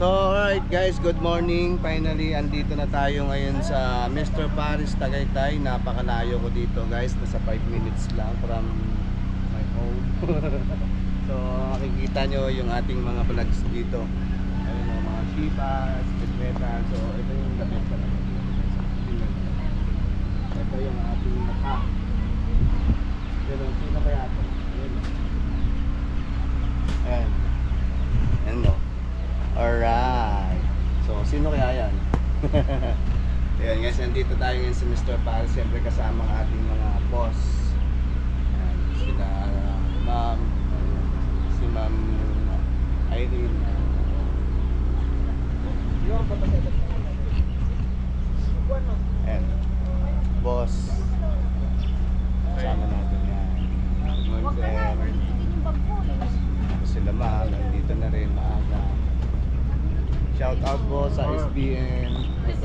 So alright guys, good morning. Finally, andito na tayo ngayon sa Mr. Paris, Tagaytay. Napakalayo ko dito guys, nasa 5 minutes lang from my home. So makikita nyo yung ating mga vlogs dito. Ayun o, mga shipas, metal. So ito yung gamit pa naman dito. Ito yung ating mata. Pero sino kaya ito? Ayan. Ayan o. Alright. So, sino kaya yan? Ayan guys, nandito tayo ngayon sa Mr. Paris. Siyempre kasama ang ating mga boss. Ayan, sila ma'am, si ma'am Irene. Ayan, boss. Kasama natin yan. Good morning, sir. Sila ma'am, nandito na rin maaga. Shout out po sa SBN.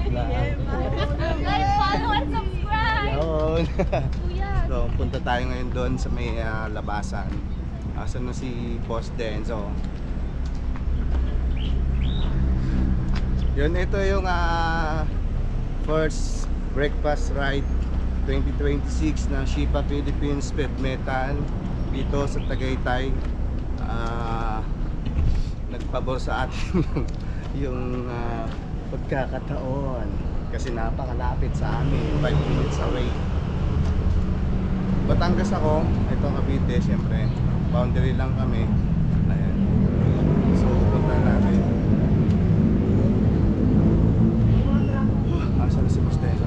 Like, follow and subscribe! Yun. Kuya! So, punta tayo ngayon doon sa may labasan. Asan na si Boss Denzo? Yun, ito yung first breakfast ride 2026 ng Shipa Philippines Speed Metal dito sa Tagaytay. Nagpabor sa atin yung pagkakataon kasi napakalapit sa amin, 5 minutes away. Batangas ako, ito Cavite, syempre boundary lang kami. Ayan. So punta natin. Asa na si Bostezo?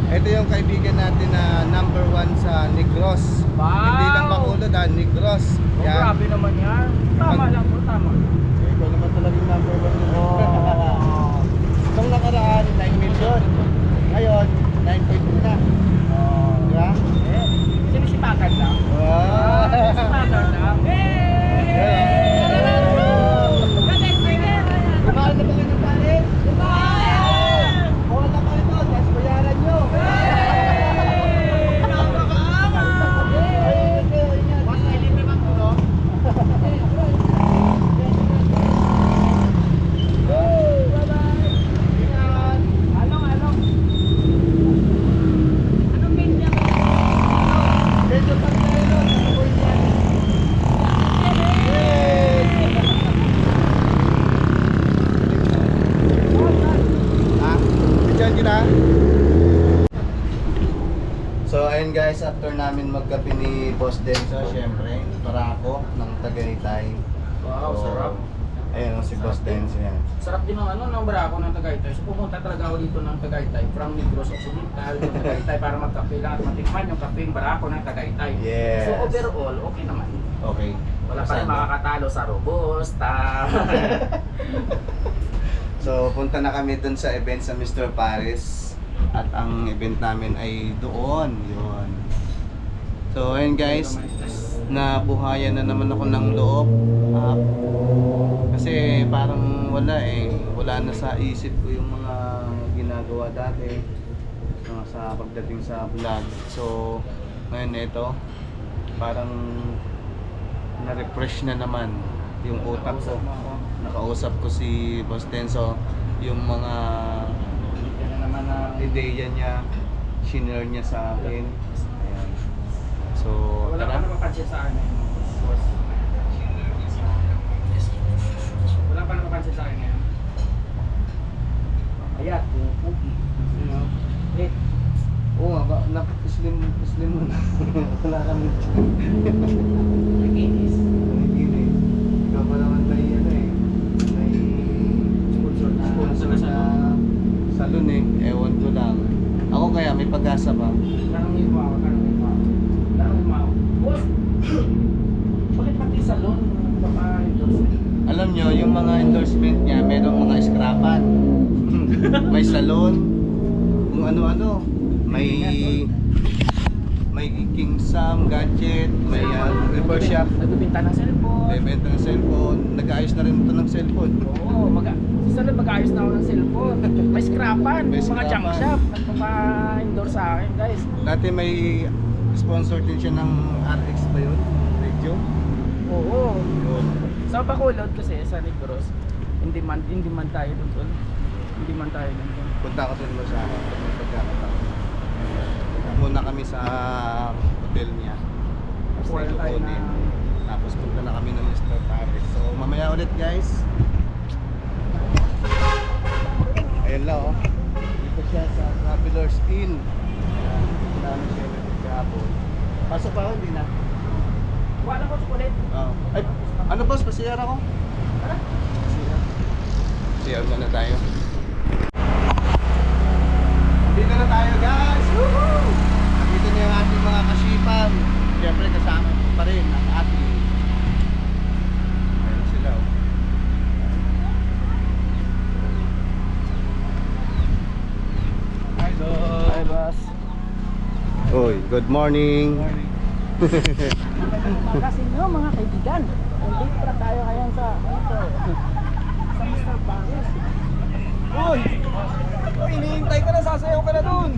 Ito yung kaibigan natin na number 1 sa Negros. Wow! Hindi lang Bacolod, Negros. Oh, grabe naman yan. Tama lang po, tama. Ikaw naman talaga yung number 1. Oh. Itong nakaraan, 9 million. Ngayon, 9.2 na. Oh. Diba? Sinisipakan lang. Wow! Sinisipakan lang. Kumahal na ba kayo ng palit? Kumahal na kayo ito, yes, bayaran nyo. So ayun guys, after namin magkape ni Boss Denzo, syempre, Barako ng Tagaytay. Wow, So, sarap. Ayun si Boss Denzo yan. Sarap din ng ng Barako ng Tagaytay. So pumunta talaga ako dito ng Tagaytay from Negros Occidental to Tagaytay para magkape lang at matikman yung kapeng Barako ng Tagaytay. Yes. So overall, okay naman. Okay. Wala pa rin makakatalo sa Robusta. So punta na kami dun sa event sa Mr. Paris. At ang event namin ay doon. Yun. So ayun guys, nabuhayan na naman ako ng loob. Kasi parang wala na sa isip ko yung mga ginagawa dati sa pagdating sa vlog. So ngayon ito, parang na-refresh na naman yung utak ko. Nakausap ko si Boss Denzo, yung mga ideya niya, shinare niya sa akin. Ayan. So, Wala tara. pa napapansin sa akin. Wala pa napapansin sa akin ngayon. Ayan, pupugi. Oo nga, Slim mo na. Wala kami. Nakikinis. Nakikinis. Ikaw pa naman may may Pag-asa pa. Tanongin mo ako. Boss, bakit pati salon papa-endorse? Alam nyo, yung mga endorsement niya, merong mga scrapan. May salon, kung ano-ano. May King Sam gadget, may repair shop, Nagbibenta ng cellphone. may benta ng cellphone, nag-ayos na rin ito ng cellphone. Oo, si salon mag-ayos na ako ng cellphone. May scrapan, May mga junk scrapan. shop. Nagpapa-endorse sa akin, guys. Dati may sponsor din siya ng RX ba yun? Radio? Oo. Yun. Sa Bacolod kasi, sa Negros, hindi man tayo doon, tol. Hindi man tayo doon. Punta ko din mo sa akin kung may pagkakataon. Muna kami sa hotel niya. Tapos Well, tayo ay kukunin. na- Tapos punta na kami ng Mr. Paris. So mamaya ulit guys. Ayun lang oh. Dito siya sa Travelers Inn. Ayan, dito namin siya ulit kahapon. Pasok pa ako, hindi na. Wala ko chocolate. Oh. Ay, ano boss? Pasiyara ko? Tara. Pasiyara muna tayo. Dito na tayo guys! Woohoo! Dito na yung ating mga kasipan. Siyempre kasama pa rin ang ating. Ayun sila oh. Hi, boss. Oy, good morning. Kasi nyo, mga kaibigan. Nandito na tayo ngayon sa Mr. Paris. Uy! Hinihintay ka na, sasayaw ka na dun!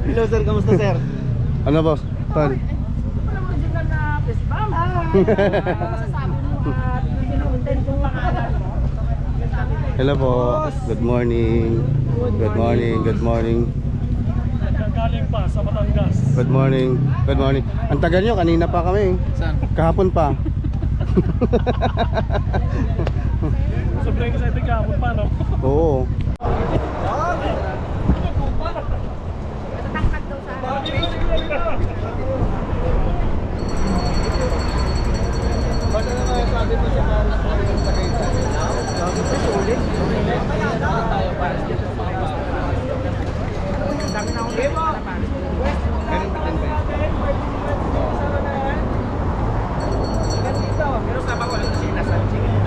Hello sir, kamusta sir? Ano boss? Tol. Ito pala original na best bomb. Masasabi mo pinuuntin kong pangalan mo. Hello po. Good morning. Good morning. Good morning. Galing pa sa Batangas. Good morning. Good morning. Ang tagal nyo, kanina pa kami. Saan? Kahapon pa. Sobrang excited ka, pa no? Oo. Matatangkad daw sa Basta naman sabi mo siya Paris po yung Tagaytay. Tayo Paris dito sa mga dami na akong game sa Paris. Meron pa din ba yun? Pero sa Bacolod kasi nasa chicken.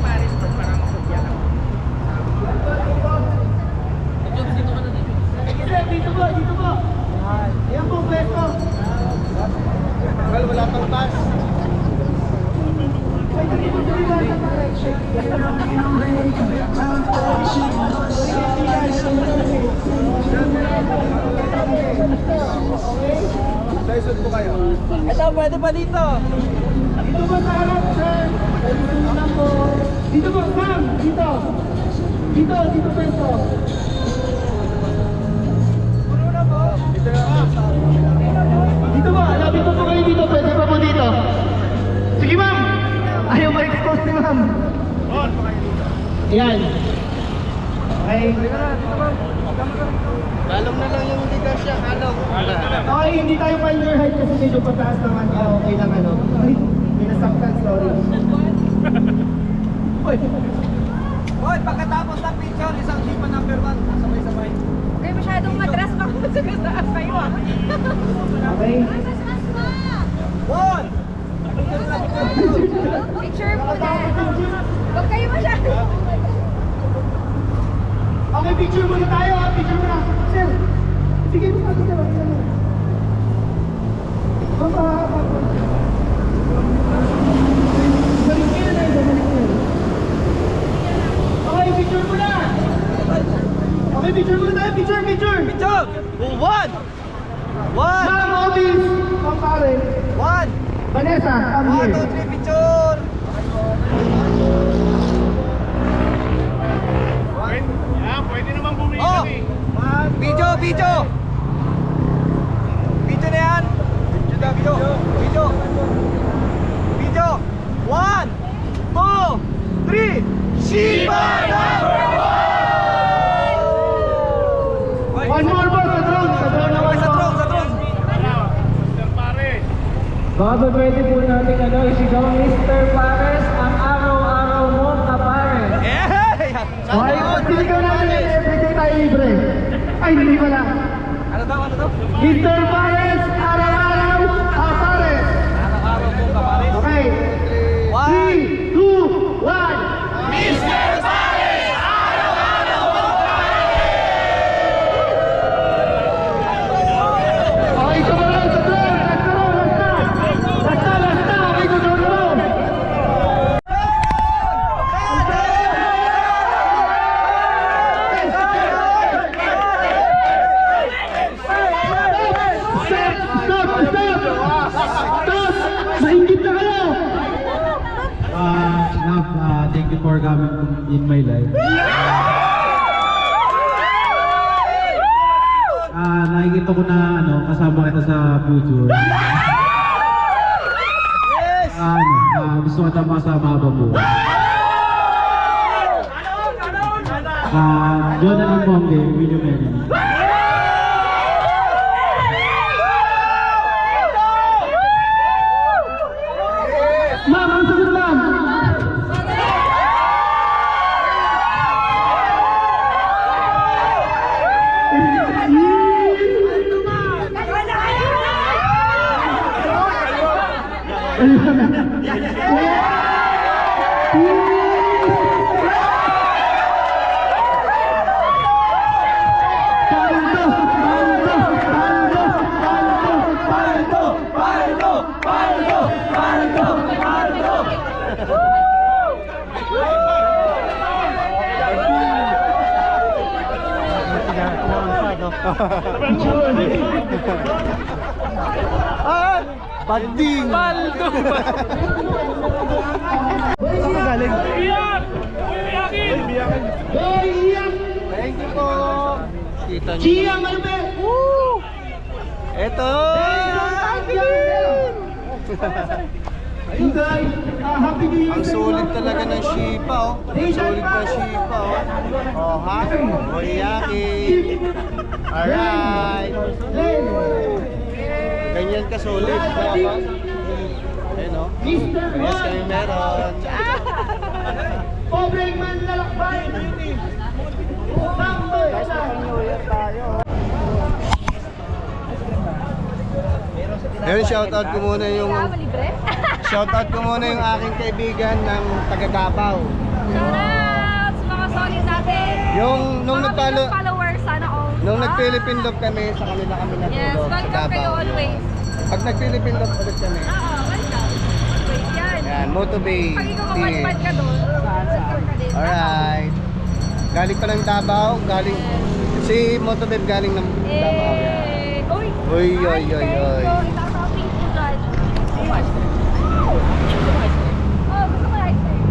Paris to para makopya lang. Well, wala pang bus. Daisot po kayo. Ito, pwede pa dito! Dito ba sa harap, sir? Dito ba, Sam? Dito! Dito pwesto! Puno na po! Dito ba? Lapit po kayo dito, pwede pa po dito! Sige ma'am! Ayaw ma-expose ni ma'am! Yan! Okay. Kalong na lang yung hindi kasya, kalong. Okay, hindi tayo finder height kasi medyo pataas naman. Kaya okay lang ano. Ay, minasaktan, sorry. Hoy, pagkatapos ng picture, isang sipa number 1. Sabay-sabay. Kaya masyadong matras pa kung sagasaan kayo ah. Okay? Mas ma! One! Picture mo na. Huwag kayo masyado. Okay, picture muna tayo ha. Picture muna. Sir, sige mo natin na lang. Okay, picture muna. Okay, picture muna tayo. Picture! Picture! One! Ma'am, office! Ma'am Karen. One! Vanessa, come here. 1, 2, 3, picture! Pwede naman bumili Oh! kami. Video! Video na yan! Video! 1, 2, 3! Shiba number 1! One more po sa drone! Sa drone! Mr. Pare. Baka ba pwede po natin isigaw Mr. Pares ang araw-araw mo na Pares. Okay, sinigaw natin everyday tayo libre. Ay, hindi pala. Ano daw? Mr. Pares, araw-araw Pares. Araw-araw mo Pares. Okay. 3, 2, 1. Mr. Pares, araw-araw mo Pares. Okay, ito ba lang sa drone? Lasta, okay, gusto mo. Maingit na kayo! Thank you for coming in my life. Nakikita ko na kasama kita sa future. Gusto ko na makasama habang buhay. Jonah and Bonge, will you marry me? Ma'am, ang sagot ma'am! Banding! Paldo! Saan ka galing? Boy, iyak! Thank you po! Kita niyo. Chia, malbe! Woo! Eto! Ayun guys, happy new year Ang sa sulit inyo. talaga ng Shipa, oh. Ang sulit ng Shipa, oh. Oh, ha? Moriyaki. Alright. Ganyan ka sulit. Ayun, oh. Mr. Yes, kami meron. Pobreng man lalakbay! Samboy! Ayun, shoutout ko muna yung... Libre? Shoutout ko muna yung aking kaibigan ng taga Davao. Shoutout sa mga solid natin. Yung nung Mga nagpalo... bilang followers, sana all. Nung nag-Philippine Love kami, sa kanila kami Yes, natulog sa welcome kayo Davao. always. Pag nag-Philippine Love ulit kami. Oo, welcome. Wait yan. Yan, Motobay. Pag ikaw mapadpad ka doon, welcome ka din. Alright. Galing pa ng Davao, galing... Si Motobay galing ng Davao. Yan. Uy! Uy, uy, uy, uy. Itatopping ko dyan. Oh, gusto ko ice cream.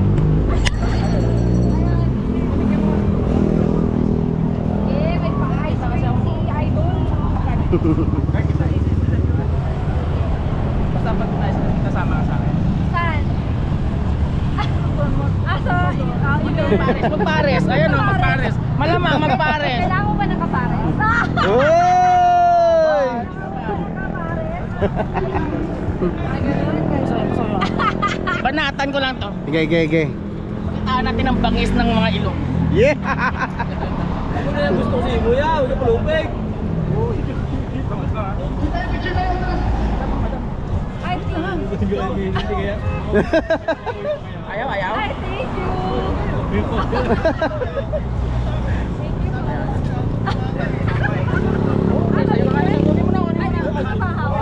Eh, may pa-ice cream si Idol. Basta pag kasama ka sa akin. Saan? Sorry. Magpares. Ayun o, magpares. Malamang magpares. Kailangan mo ba nakapares? Uy! Banatan ko lang to. Sige. Pakitaan natin ang bangis ng mga ilong. Yeah! Gusto ko si Ibuya, huwag ka palupig! Ay, thank you. Ayaw. Ay, thank you.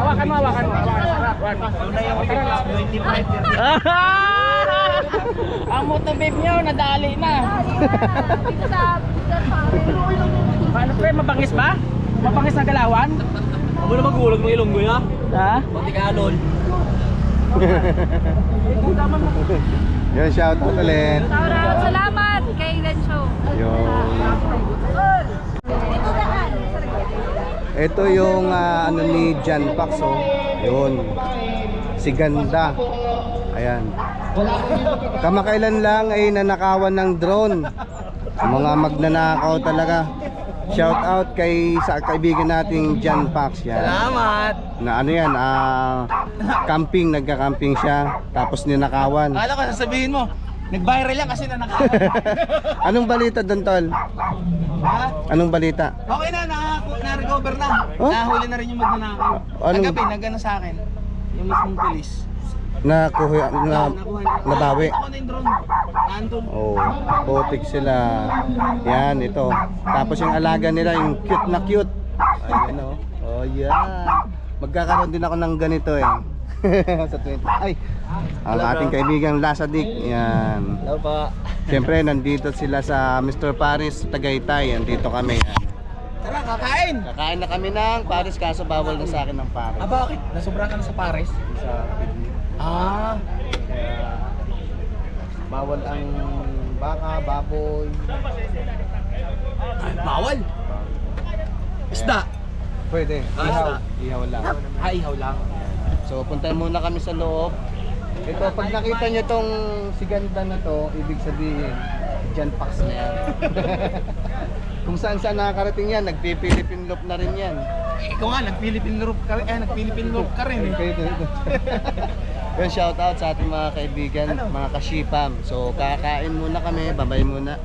Hawakan mo. Ang motobabe nyo, nadali na. Dito sa Paano pre, mabangis ba? Mabangis na galawan? Ako na magulag ng ilong ko ya? Ha? Pati ka alon. Yun, shoutout ulit. Shoutout, salamat kay Ilan Show. Yun. Ito yung ano ni Jan Pax, oh. Yun. Si Ganda. Ayan. Kamakailan lang ay nanakawan ng drone. Mga magnanakaw talaga. Shout out kay sa kaibigan nating John Pax yan. Salamat! Na ano yan, camping, nagka-camping siya, tapos ninakawan. Akala ko sasabihin mo, nag-viral yan kasi nanakawan. Anong balita doon, tol? Ha? Anong balita? Okay na, na-recover na. Oh? Nahuli na rin yung magnanakaw. Anong- Kagabi, nagano sa akin. Yung mismong police. Nakuha, Nakuha na. nabawi. Ako na yung drone. Nandun. Oh, potik sila. Yan, ito. Tapos yung alaga nila, yung cute na cute. Ayun, oh. Oh, yan. Magkakaroon din ako ng ganito eh. Sa 20. Ay, ang ating kaibigang Lasadik. Yan. Hello po. Siyempre, nandito sila sa Mr. Paris Tagaytay. Nandito kami. Yan. Tara, kakain! Kakain na kami ng Paris, kaso bawal na sa akin ng Paris. Ah, bakit? Nasobra ka na sa Paris? Sa kidney. Ah. Kaya, bawal ang baka, baboy. Ay, bawal. Isda. Pwede. Ah, Ihaw. isda. Ihaw lang. Ah, ihaw lang. So, punta muna kami sa loob. Ito, pag nakita nyo tong si ganda na to, ibig sabihin, John Pax na yan. Kung saan saan nakakarating yan, nagpipilipin loop na rin yan. Ikaw nga, nag-Philippine loop ka rin eh. Well, shout out sa ating mga kaibigan, mga kashipam. So, kakain muna kami, babay muna.